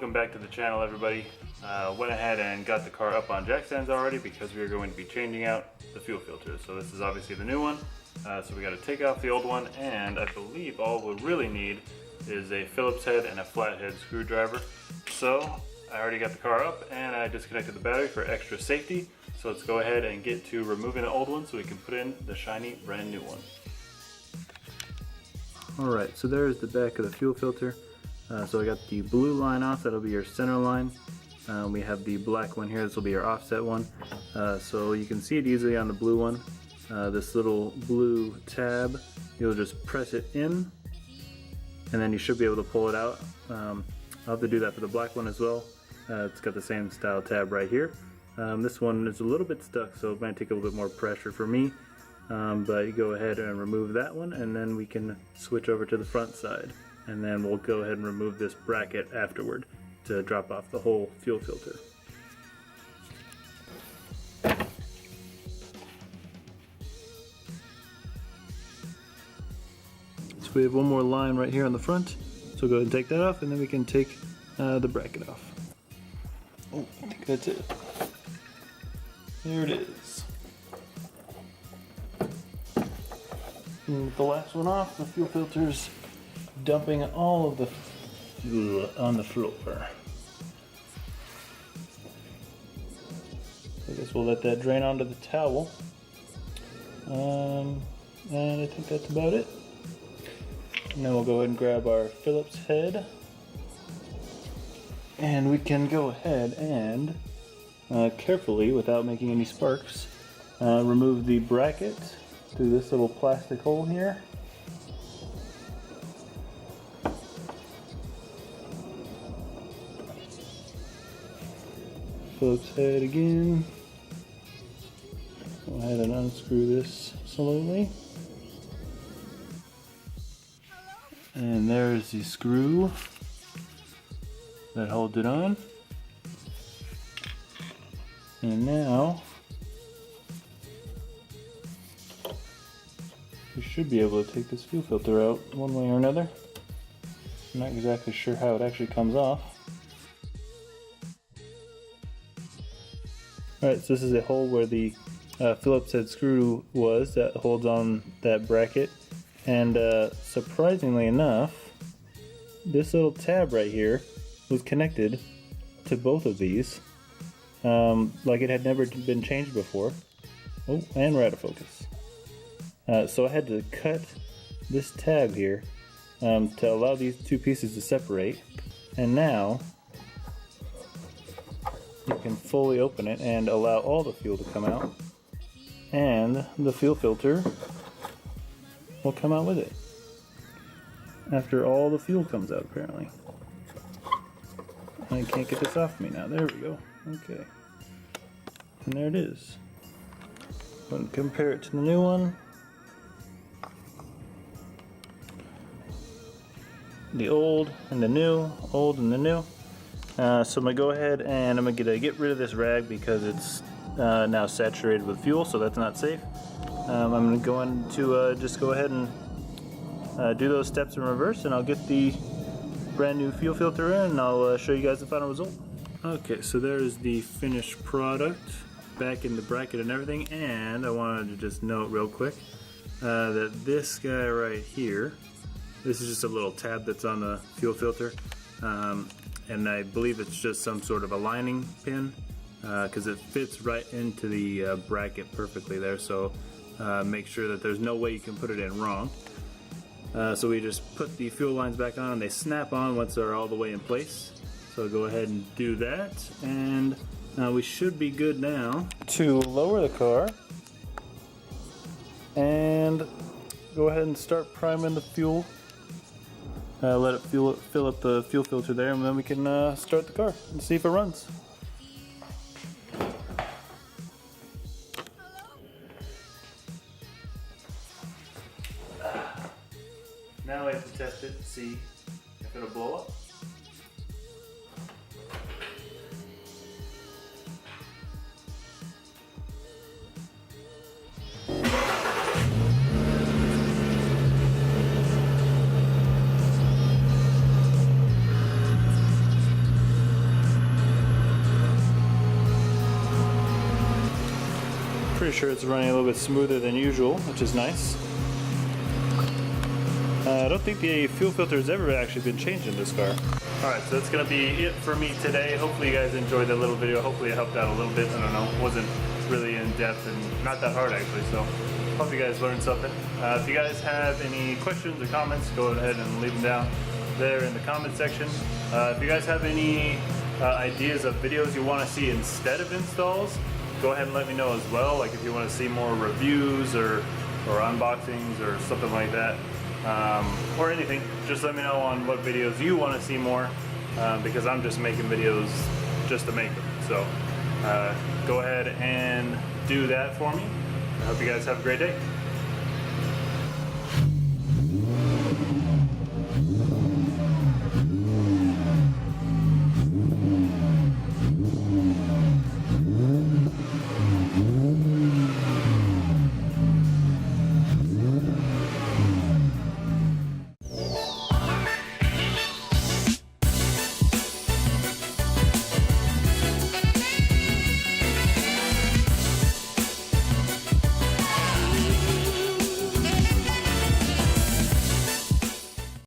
welcome back to the channel, everybody. Went ahead and got the car up on jack stands already because we are going to be changing out the fuel filters. So this is obviously the new one. So we got to take off the old one, and I believe all we'll really need is a Phillips head and a flathead screwdriver. So I already got the car up and I disconnected the battery for extra safety. So let's go ahead and get to removing the old one so we can put in the shiny brand new one. Alright, so there's the back of the fuel filter. So I got the blue line off, that'll be your center line. We have the black one here, this will be your offset one. So you can see it easily on the blue one. This little blue tab, you'll just press it in and then you should be able to pull it out. I'll have to do that for the black one as well. It's got the same style tab right here. This one is a little bit stuck, so it might take a little bit more pressure for me. But you go ahead and remove that one, and then we can switch over to the front side. And then we'll go ahead and remove this bracket afterward to drop off the whole fuel filter. So we have one more line right here on the front. So go ahead and take that off, and then we can take the bracket off. Oh, I think that's it. There it is. And with the last one off, the fuel filter's dumping all of the fuel on the floor. I guess we'll let that drain onto the towel. And I think that's about it. And then we'll go ahead and grab our Phillips head. And we can go ahead and carefully, without making any sparks, remove the bracket through this little plastic hole here. Phillips head again. Go ahead and unscrew this slowly. And there's the screw that holds it on. And now we should be able to take this fuel filter out one way or another. I'm not exactly sure how it actually comes off. Alright, so this is a hole where the Phillips head screw was that holds on that bracket. And surprisingly enough, this little tab right here was connected to both of these. Like it had never been changed before. Oh, and we're out of focus. So I had to cut this tab here to allow these two pieces to separate. And now you can fully open it and allow all the fuel to come out. And the fuel filter will come out with it. After all the fuel comes out, apparently. I can't get this off me now. There we go. Okay. And there it is. And compare it to the new one. The old and the new, old and the new. So I'm gonna go ahead and I'm gonna get rid of this rag because it's now saturated with fuel, so that's not safe. I'm gonna go into just go ahead and do those steps in reverse, and I'll get the brand new fuel filter in and I'll show you guys the final result. Okay, so there's the finished product, back in the bracket and everything. And I wanted to just note real quick that this guy right here, this is just a little tab that's on the fuel filter, and I believe it's just some sort of aligning pin because it fits right into the bracket perfectly there, so make sure that there's no way you can put it in wrong. So we just put the fuel lines back on and they snap on once they're all the way in place. So go ahead and do that, and we should be good now to lower the car and go ahead and start priming the fuel. Let it fill up the fuel filter there, and then we can start the car and see if it runs. Now we have to test it to see if it'll blow up. sure it's running a little bit smoother than usual, which is nice. I don't think the fuel filter has ever actually been changed in this car. Alright, so that's going to be it for me today. Hopefully you guys enjoyed that little video. Hopefully it helped out a little bit. I don't know, it wasn't really in depth and not that hard actually, so hope you guys learned something. If you guys have any questions or comments, go ahead and leave them down there in the comment section. If you guys have any ideas of videos you want to see instead of installs, go ahead and let me know as well. Like if you want to see more reviews or unboxings or something like that, or anything, just let me know on what videos you want to see more, because I'm just making videos just to make them. So go ahead and do that for me. I hope you guys have a great day.